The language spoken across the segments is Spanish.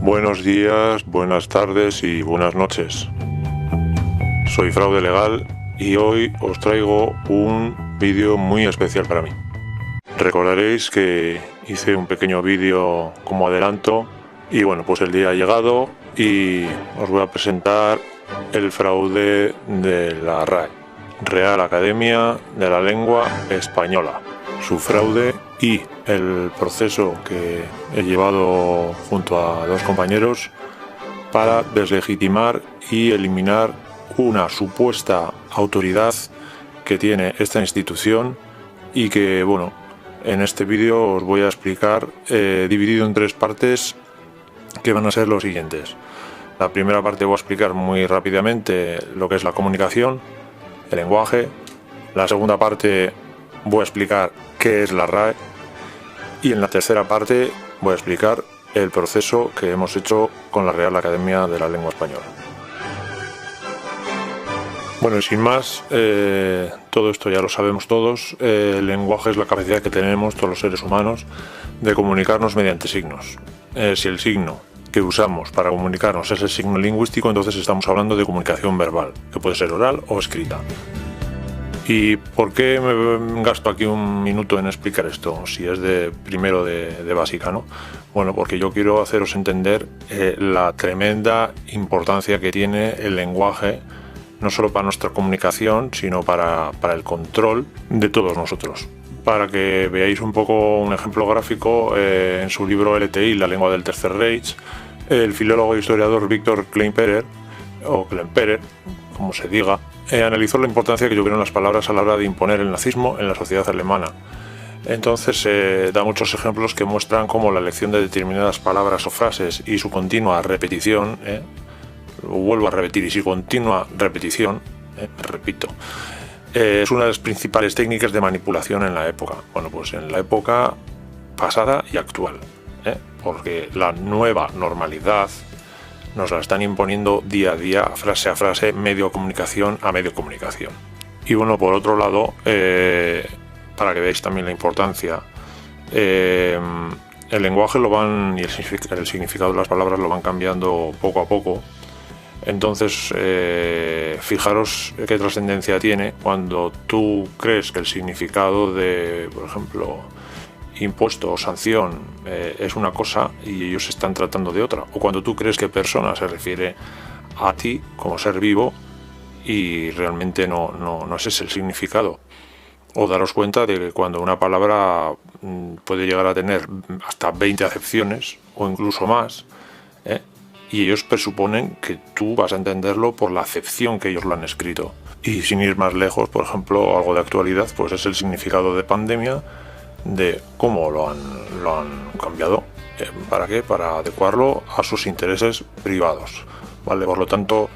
Buenos días, buenas tardes y buenas noches. Soy Fraude Legal y hoy os traigo un vídeo muy especial para mí. Recordaréis que hice un pequeño vídeo como adelanto y bueno, pues el día ha llegado y os voy a presentar el fraude de la RAE, Real Academia de la Lengua Española. Su fraude y el proceso que he llevado junto a dos compañeros para deslegitimar y eliminar una supuesta autoridad que tiene esta institución y que, bueno, en este vídeo os voy a explicar dividido en tres partes que van a ser los siguientes. La primera parte voy a explicar muy rápidamente lo que es la comunicación, el lenguaje. La segunda parte voy a explicar qué es la RAE y en la tercera parte voy a explicar el proceso que hemos hecho con la Real Academia de la Lengua Española. Bueno, y sin más, todo esto ya lo sabemos todos. El lenguaje es la capacidad que tenemos todos los seres humanos de comunicarnos mediante signos. Si el signo que usamos para comunicarnos es el signo lingüístico, entonces estamos hablando de comunicación verbal, que puede ser oral o escrita. ¿Y por qué me gasto aquí un minuto en explicar esto? Si es de primero de básica, ¿no? Bueno, porque yo quiero haceros entender la tremenda importancia que tiene el lenguaje, no solo para nuestra comunicación, sino para el control de todos nosotros. Para que veáis un poco un ejemplo gráfico, en su libro LTI, La lengua del Tercer Reich, el filólogo e historiador Viktor Kleinperer, o Klemperer, como se diga, analizó la importancia que tuvieron las palabras a la hora de imponer el nazismo en la sociedad alemana. Entonces da muchos ejemplos que muestran cómo la elección de determinadas palabras o frases y su continua repetición, lo vuelvo a repetir, y su continua repetición, repito, es una de las principales técnicas de manipulación en la época. Bueno, pues en la época pasada y actual, porque la nueva normalidad nos la están imponiendo día a día, frase a frase, medio comunicación a medio comunicación. Y bueno, por otro lado, para que veáis también la importancia, el lenguaje y el significado de las palabras lo van cambiando poco a poco. Entonces, fijaros qué trascendencia tiene cuando tú crees que el significado de, por ejemplo, impuesto o sanción es una cosa y ellos están tratando de otra, o cuando tú crees que persona se refiere a ti como ser vivo y realmente no ese es el significado. O daros cuenta de que cuando una palabra puede llegar a tener hasta 20 acepciones o incluso más, y ellos presuponen que tú vas a entenderlo por la acepción que ellos lo han escrito. Y sin ir más lejos, por ejemplo, algo de actualidad, pues es el significado de pandemia, de cómo lo han cambiado. ¿Para qué? Para adecuarlo a sus intereses privados, ¿vale? Por lo tanto,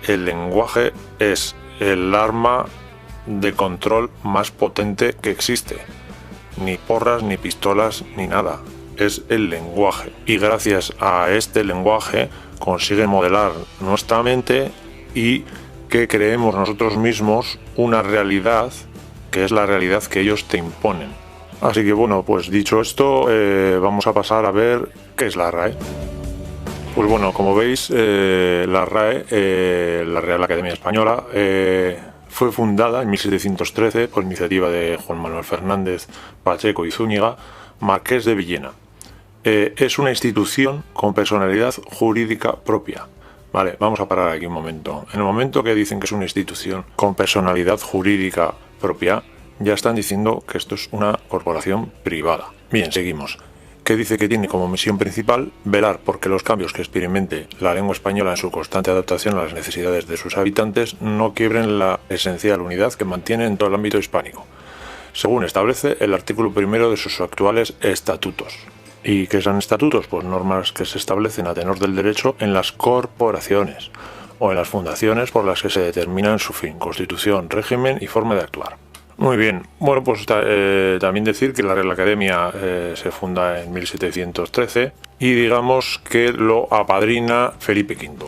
el lenguaje es el arma de control más potente que existe. Ni porras, ni pistolas, ni nada. Es el lenguaje. Y gracias a este lenguaje consiguen modelar nuestra mente y que creemos nosotros mismos una realidad que es la realidad que ellos te imponen. Así que bueno, pues dicho esto, vamos a pasar a ver qué es la RAE. Pues bueno, como veis, la RAE, la Real Academia Española, fue fundada en 1713 por iniciativa de Juan Manuel Fernández Pacheco y Zúñiga, marqués de Villena. Es una institución con personalidad jurídica propia. Vale, vamos a parar aquí un momento. En el momento que dicen que es una institución con personalidad jurídica propia, ya están diciendo que esto es una corporación privada. Bien, seguimos. Que dice que tiene como misión principal velar porque los cambios que experimente la lengua española en su constante adaptación a las necesidades de sus habitantes no quiebren la esencial unidad que mantiene en todo el ámbito hispánico, según establece el artículo 1 de sus actuales estatutos. ¿Y qué son estatutos? Pues normas que se establecen a tenor del derecho en las corporaciones o en las fundaciones por las que se determinan su fin, constitución, régimen y forma de actuar. Muy bien, bueno, pues también decir que la Real Academia se funda en 1713 y digamos que lo apadrina Felipe V.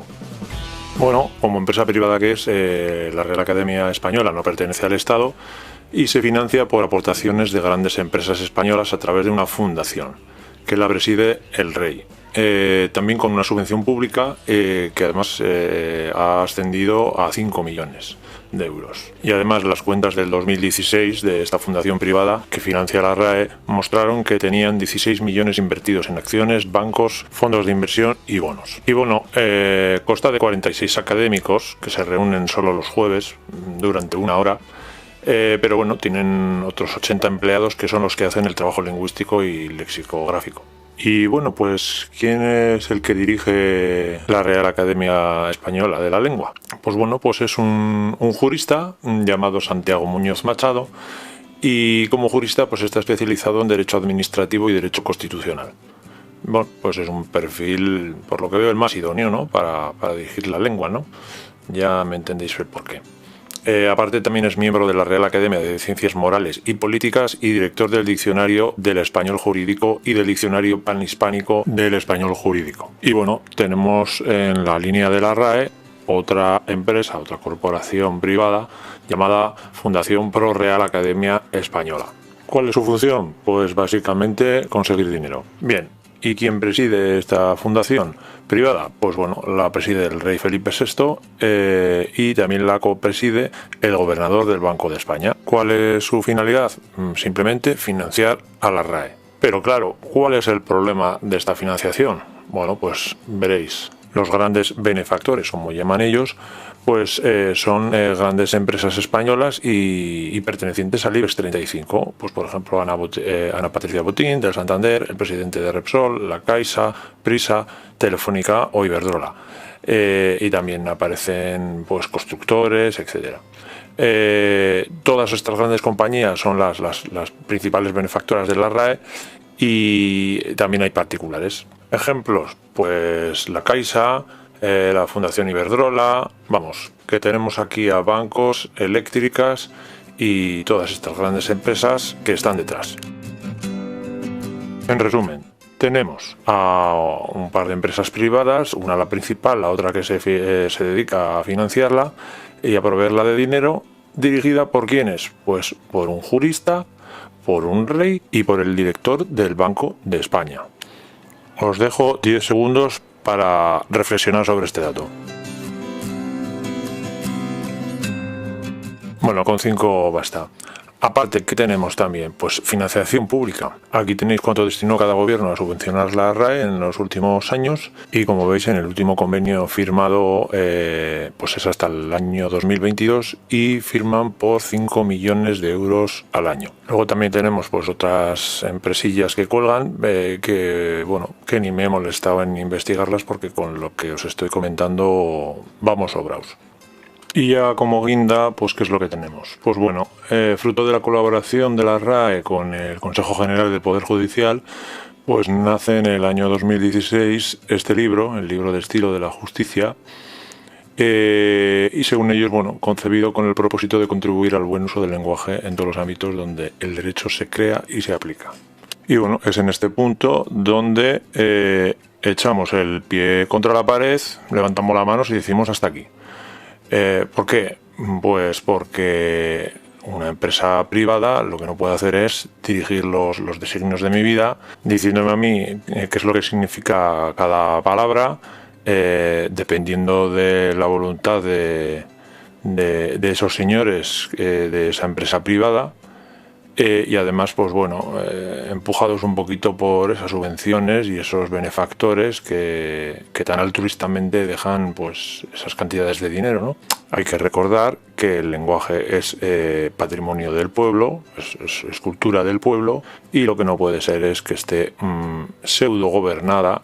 Bueno, como empresa privada que es, la Real Academia Española no pertenece al Estado y se financia por aportaciones de grandes empresas españolas a través de una fundación que la preside el rey. también con una subvención pública que además ha ascendido a 5 millones de euros. Y además las cuentas del 2016 de esta fundación privada que financia la RAE mostraron que tenían 16 millones invertidos en acciones, bancos, fondos de inversión y bonos. Y bueno, consta de 46 académicos que se reúnen solo los jueves durante una hora. Pero bueno, tienen otros 80 empleados que son los que hacen el trabajo lingüístico y lexicográfico. Y bueno, pues ¿quién es el que dirige la Real Academia Española de la Lengua? Pues bueno, pues es un jurista llamado Santiago Muñoz Machado, y como jurista pues está especializado en Derecho Administrativo y Derecho Constitucional. Bueno, pues es un perfil, por lo que veo, el más idóneo, ¿no?, para dirigir la lengua, ¿no? Ya me entendéis el porqué. Aparte también es miembro de la Real Academia de Ciencias Morales y Políticas y director del Diccionario del Español Jurídico y del Diccionario Panhispánico del Español Jurídico. Y bueno, tenemos en la línea de la RAE otra empresa, otra corporación privada llamada Fundación Pro Real Academia Española. ¿Cuál es su función? Pues básicamente conseguir dinero. Bien. ¿Y quién preside esta fundación privada? Pues bueno, la preside el rey Felipe VI y también la copreside el gobernador del Banco de España. ¿Cuál es su finalidad? Simplemente financiar a la RAE. Pero claro, ¿cuál es el problema de esta financiación? Bueno, pues veréis. Los grandes benefactores, como llaman ellos, pues son grandes empresas españolas y pertenecientes al IBEX 35. Pues por ejemplo Ana Patricia Botín del Santander, el presidente de Repsol, La Caixa, Prisa, Telefónica o Iberdrola. Y también aparecen pues constructores, etcétera. Todas estas grandes compañías son las principales benefactoras de la RAE, y también hay particulares. Ejemplos, pues La Caixa, la Fundación Iberdrola, vamos, que tenemos aquí a bancos, eléctricas y todas estas grandes empresas que están detrás. En resumen, tenemos a un par de empresas privadas, una la principal, la otra que se dedica a financiarla y a proveerla de dinero, dirigida por ¿quiénes? Pues por un jurista, por un rey y por el director del Banco de España. Os dejo 10 segundos para reflexionar sobre este dato. Bueno, con 5 basta. Aparte, ¿qué tenemos también? Pues financiación pública. Aquí tenéis cuánto destinó cada gobierno a subvencionar la RAE en los últimos años, y como veis en el último convenio firmado pues es hasta el año 2022 y firman por 5 millones de euros al año. Luego también tenemos pues otras empresillas que cuelgan que bueno, que ni me he molestado en investigarlas porque con lo que os estoy comentando vamos sobraos. Y ya como guinda, pues ¿qué es lo que tenemos? Pues bueno, fruto de la colaboración de la RAE con el Consejo General del Poder Judicial, pues nace en el año 2016 este libro, el libro de estilo de la justicia, y según ellos, bueno, concebido con el propósito de contribuir al buen uso del lenguaje en todos los ámbitos donde el derecho se crea y se aplica. Y bueno, es en este punto donde echamos el pie contra la pared, levantamos las manos y decimos hasta aquí. ¿Por qué? Pues porque una empresa privada lo que no puede hacer es dirigir los designios de mi vida diciéndome a mí qué es lo que significa cada palabra, dependiendo de la voluntad de esos señores de esa empresa privada. Y además, pues bueno, empujados un poquito por esas subvenciones y esos benefactores que tan altruistamente dejan pues esas cantidades de dinero, ¿no? Hay que recordar que el lenguaje es patrimonio del pueblo, es cultura del pueblo, y lo que no puede ser es que esté pseudo gobernada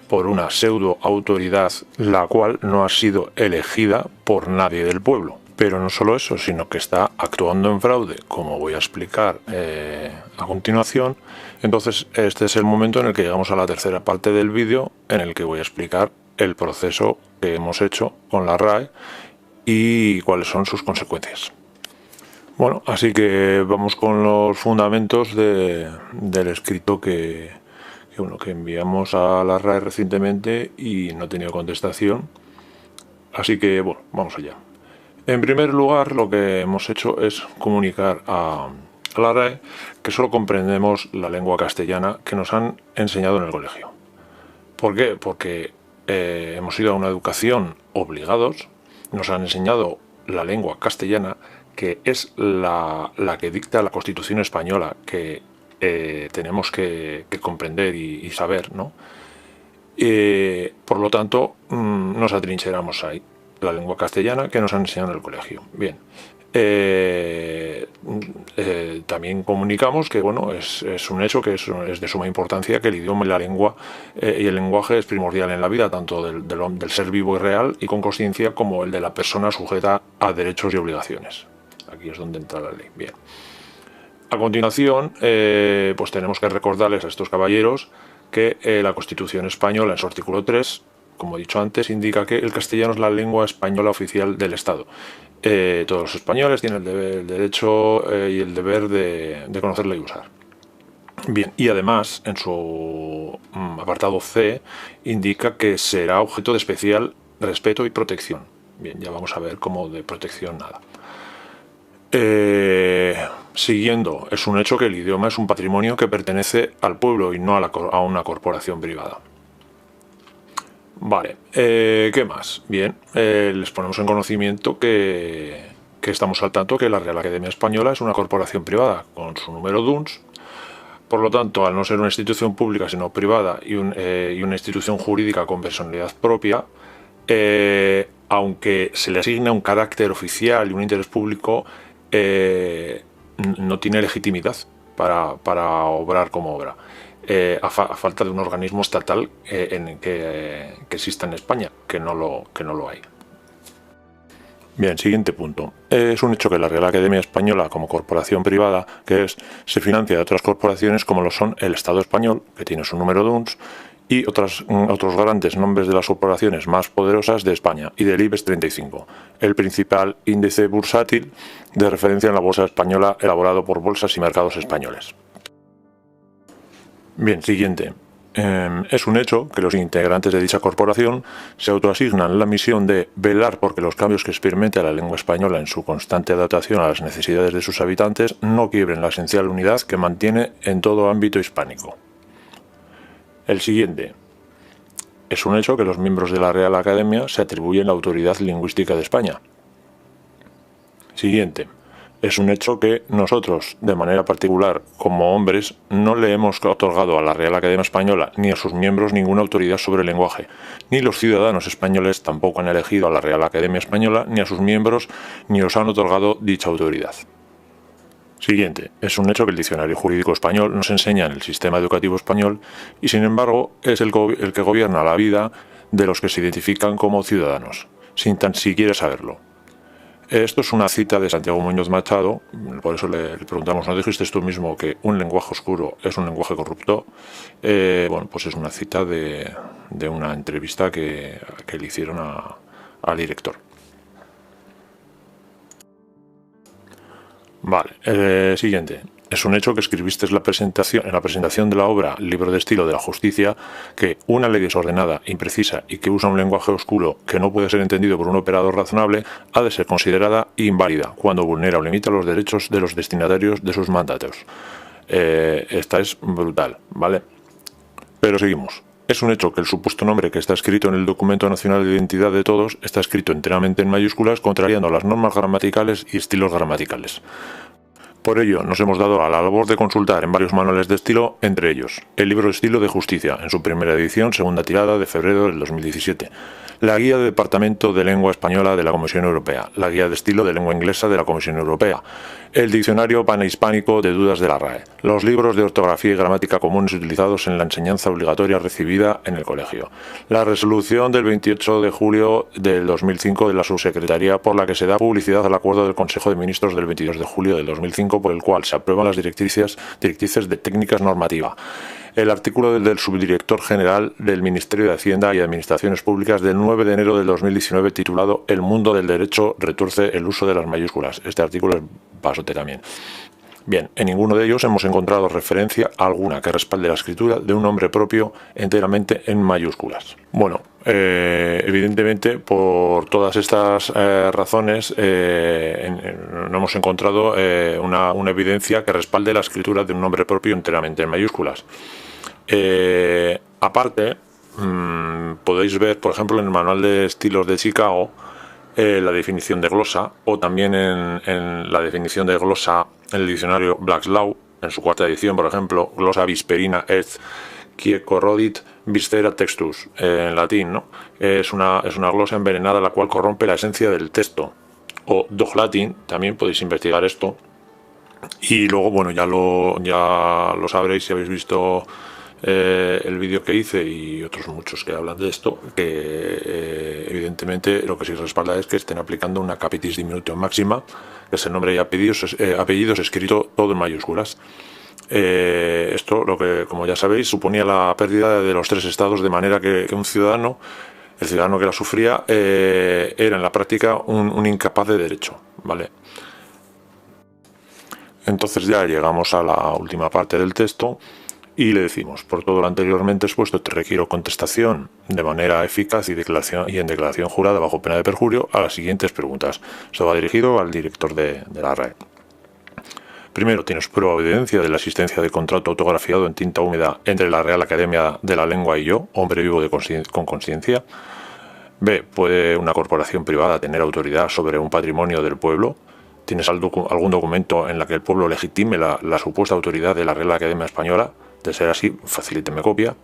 por una pseudo autoridad la cual no ha sido elegida por nadie del pueblo. Pero no solo eso, sino que está actuando en fraude, como voy a explicar a continuación. Entonces, este es el momento en el que llegamos a la tercera parte del vídeo, en el que voy a explicar el proceso que hemos hecho con la RAE y cuáles son sus consecuencias. Bueno, así que vamos con los fundamentos del escrito que enviamos a la RAE recientemente y no he tenido contestación. Así que, bueno, vamos allá. En primer lugar, lo que hemos hecho es comunicar a la RAE que solo comprendemos la lengua castellana que nos han enseñado en el colegio. ¿Por qué? Porque hemos ido a una educación obligados, nos han enseñado la lengua castellana, que es la que dicta la Constitución española, que tenemos que comprender y saber, ¿no? Por lo tanto, nos atrincheramos ahí. La lengua castellana que nos han enseñado en el colegio. Bien. También comunicamos que bueno, es un hecho que es de suma importancia, que el idioma y la lengua y el lenguaje es primordial en la vida, tanto del ser vivo y real y con conciencia, como el de la persona sujeta a derechos y obligaciones. Aquí es donde entra la ley. Bien. A continuación, pues tenemos que recordarles a estos caballeros que la Constitución española, en su artículo 3, como he dicho antes, indica que el castellano es la lengua española oficial del Estado. Todos los españoles tienen el derecho y el deber de conocerla y usar. Bien, y además, en su apartado C, indica que será objeto de especial respeto y protección. Bien, ya vamos a ver cómo de protección nada. Siguiendo, es un hecho que el idioma es un patrimonio que pertenece al pueblo y no a una corporación privada. Vale, ¿qué más? Bien, les ponemos en conocimiento que estamos al tanto que la Real Academia Española es una corporación privada con su número DUNS. Por lo tanto, al no ser una institución pública sino privada y una institución jurídica con personalidad propia, aunque se le asigna un carácter oficial y un interés público, no tiene legitimidad para obrar como obra. A falta de un organismo estatal que exista en España, que no lo hay. Bien, siguiente punto. Es un hecho que la Real Academia Española, como corporación privada que es, se financia de otras corporaciones como lo son el Estado español, que tiene su número DUNS, y otros grandes nombres de las corporaciones más poderosas de España y del IBEX 35, el principal índice bursátil de referencia en la bolsa española elaborado por Bolsas y Mercados Españoles. Bien, siguiente. Es un hecho que los integrantes de dicha corporación se autoasignan la misión de velar porque los cambios que experimenta la lengua española en su constante adaptación a las necesidades de sus habitantes no quiebren la esencial unidad que mantiene en todo ámbito hispánico. El siguiente. Es un hecho que los miembros de la Real Academia se atribuyen la autoridad lingüística de España. Siguiente. Es un hecho que nosotros, de manera particular, como hombres, no le hemos otorgado a la Real Academia Española ni a sus miembros ninguna autoridad sobre el lenguaje, ni los ciudadanos españoles tampoco han elegido a la Real Academia Española ni a sus miembros ni os han otorgado dicha autoridad. Siguiente. Es un hecho que el diccionario jurídico español nos enseña en el sistema educativo español y, sin embargo, es el que gobierna la vida de los que se identifican como ciudadanos, sin tan siquiera saberlo. Esto es una cita de Santiago Muñoz Machado, por eso le preguntamos, ¿no dijiste tú mismo que un lenguaje oscuro es un lenguaje corrupto? Bueno, pues es una cita de una entrevista que le hicieron al director. Vale, siguiente. Es un hecho que escribiste en la presentación de la obra Libro de Estilo de la Justicia que una ley desordenada, imprecisa y que usa un lenguaje oscuro que no puede ser entendido por un operador razonable ha de ser considerada inválida cuando vulnera o limita los derechos de los destinatarios de sus mandatos. Esta es brutal, ¿vale? Pero seguimos. Es un hecho que el supuesto nombre que está escrito en el Documento Nacional de Identidad de Todos está escrito enteramente en mayúsculas, contrariando las normas gramaticales y estilos gramaticales. Por ello, nos hemos dado a la labor de consultar en varios manuales de estilo, entre ellos el Libro de Estilo de Justicia, en su primera edición, segunda tirada de febrero del 2017, la Guía de Departamento de Lengua Española de la Comisión Europea, la Guía de Estilo de Lengua Inglesa de la Comisión Europea, el Diccionario Panhispánico de Dudas de la RAE, los libros de ortografía y gramática comunes utilizados en la enseñanza obligatoria recibida en el colegio, la resolución del 28 de julio del 2005 de la Subsecretaría por la que se da publicidad al acuerdo del Consejo de Ministros del 22 de julio del 2005 por el cual se aprueban las directrices de técnicas normativa, el artículo del subdirector general del Ministerio de Hacienda y Administraciones Públicas del 9 de enero del 2019 titulado El mundo del derecho retuerce el uso de las mayúsculas. Este artículo es pasote también. Bien, en ninguno de ellos hemos encontrado referencia alguna que respalde la escritura de un nombre propio enteramente en mayúsculas. Bueno, evidentemente por todas estas razones no hemos encontrado una evidencia que respalde la escritura de un nombre propio enteramente en mayúsculas. Aparte, podéis ver, por ejemplo, en el manual de estilos de Chicago, la definición de glosa, o también en la definición de glosa en el diccionario Black's Law, en su cuarta edición, por ejemplo, glosa visperina et quie corrodit viscera textus, en latín, ¿no? Es una glosa envenenada la cual corrompe la esencia del texto. O dog latin, también podéis investigar esto. Y luego, bueno, ya lo sabréis si habéis visto el vídeo que hice y otros muchos que hablan de esto, que evidentemente lo que sí respalda es que estén aplicando una capitis diminutio máxima, que es el nombre y apellidos escrito todo en mayúsculas. Esto, lo que, como ya sabéis, suponía la pérdida de los 3 estados, de manera que el ciudadano que la sufría era en la práctica un incapaz de derecho, ¿vale? Entonces ya llegamos a la última parte del texto y le decimos: por todo lo anteriormente expuesto, te requiero contestación de manera eficaz y en declaración jurada bajo pena de perjurio a las siguientes preguntas. Esto va dirigido al director de la RAE. Primero, ¿tienes prueba o evidencia de la existencia de contrato autografiado en tinta húmeda entre la Real Academia de la Lengua y yo, hombre vivo con conciencia? B, ¿puede una corporación privada tener autoridad sobre un patrimonio del pueblo? ¿Tienes algún documento en la que el pueblo legitime la supuesta autoridad de la Real Academia Española? De ser así, facilíteme copia.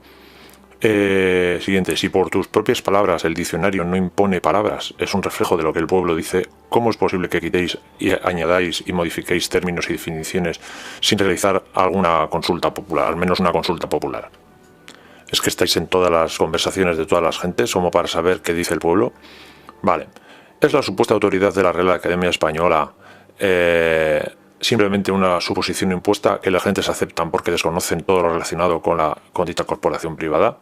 Siguiente, si por tus propias palabras el diccionario no impone palabras, es un reflejo de lo que el pueblo dice, ¿cómo es posible que quitéis y añadáis y modifiquéis términos y definiciones sin realizar alguna consulta popular, al menos una consulta popular? ¿Es que estáis en todas las conversaciones de todas las gentes como para saber qué dice el pueblo? Vale. ¿Es la supuesta autoridad de la Real Academia Española simplemente una suposición impuesta que las gentes aceptan porque desconocen todo lo relacionado con dicha corporación privada?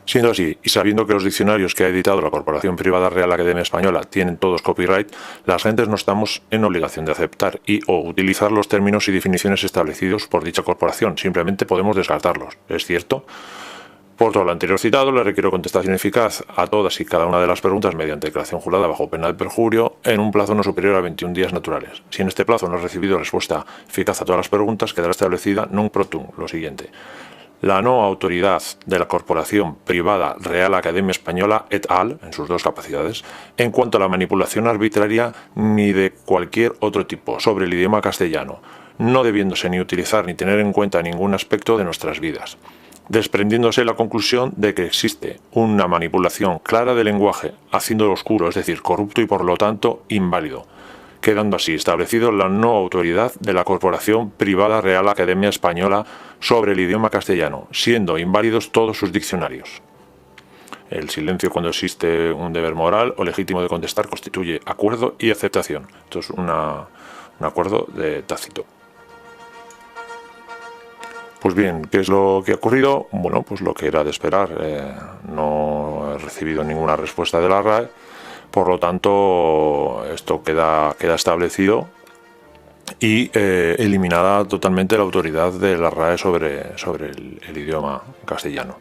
Siendo así, y sabiendo que los diccionarios que ha editado la Corporación Privada Real Academia Española tienen todos copyright, las gentes no estamos en obligación de aceptar o utilizar los términos y definiciones establecidos por dicha corporación, simplemente podemos descartarlos, ¿es cierto? Por todo lo anterior citado, le requiero contestación eficaz a todas y cada una de las preguntas mediante declaración jurada bajo pena de perjurio en un plazo no superior a 21 días naturales. Si en este plazo no he recibido respuesta eficaz a todas las preguntas, quedará establecida nunc pro tunc lo siguiente: la no autoridad de la Corporación Privada Real Academia Española et al., en sus dos capacidades, en cuanto a la manipulación arbitraria ni de cualquier otro tipo sobre el idioma castellano, no debiéndose ni utilizar ni tener en cuenta ningún aspecto de nuestras vidas, desprendiéndose la conclusión de que existe una manipulación clara del lenguaje, haciéndolo oscuro, es decir, corrupto y por lo tanto inválido, quedando así establecido la no autoridad de la Corporación Privada Real Academia Española sobre el idioma castellano, siendo inválidos todos sus diccionarios. El silencio cuando existe un deber moral o legítimo de contestar constituye acuerdo y aceptación. Esto es un acuerdo de Tácito. Pues bien, ¿qué es lo que ha ocurrido? Bueno, pues lo que era de esperar. No he recibido ninguna respuesta de la RAE, por lo tanto esto queda establecido y eliminada totalmente la autoridad de la RAE sobre el idioma castellano.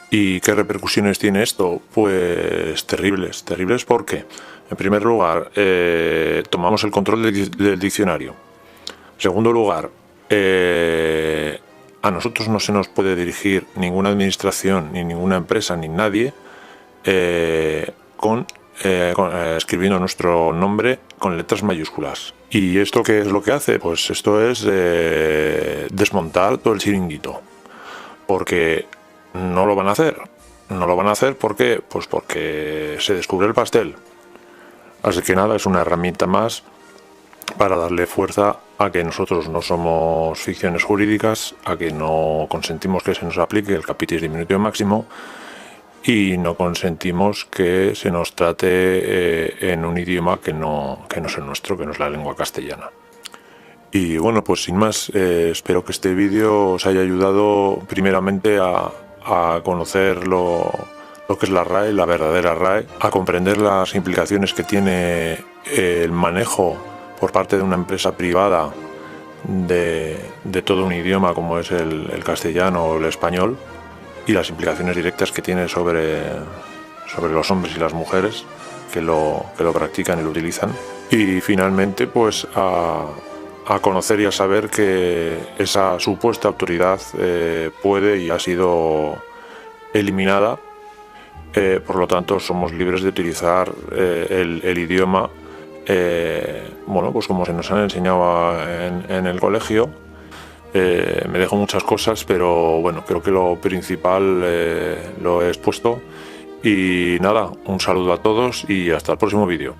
¿Y qué repercusiones tiene esto? Pues terribles porque, en primer lugar, tomamos el control del diccionario. En segundo lugar, a nosotros no se nos puede dirigir ninguna administración, ni ninguna empresa, ni nadie escribiendo nuestro nombre con letras mayúsculas. ¿Y esto qué es lo que hace? Pues esto es desmontar todo el chiringuito, porque no lo van a hacer. No lo van a hacer ¿por qué? Pues porque se descubre el pastel. Así que nada, es una herramienta más para darle fuerza a que nosotros no somos ficciones jurídicas, a que no consentimos que se nos aplique el capitis diminutio máximo y no consentimos que se nos trate en un idioma que no es el nuestro, que no es la lengua castellana. Y bueno, pues sin más, espero que este vídeo os haya ayudado primeramente a conocer lo que es la RAE, la verdadera RAE, a comprender las implicaciones que tiene el manejo por parte de una empresa privada de todo un idioma como es el castellano o el español, y las implicaciones directas que tiene sobre los hombres y las mujeres que lo practican y lo utilizan. Y finalmente pues a conocer y a saber que esa supuesta autoridad puede y ha sido eliminada Por lo tanto somos libres de utilizar el idioma, bueno, pues como se nos han enseñado en el colegio. Me dejo muchas cosas, pero bueno, creo que lo principal lo he expuesto. Y nada, un saludo a todos y hasta el próximo vídeo.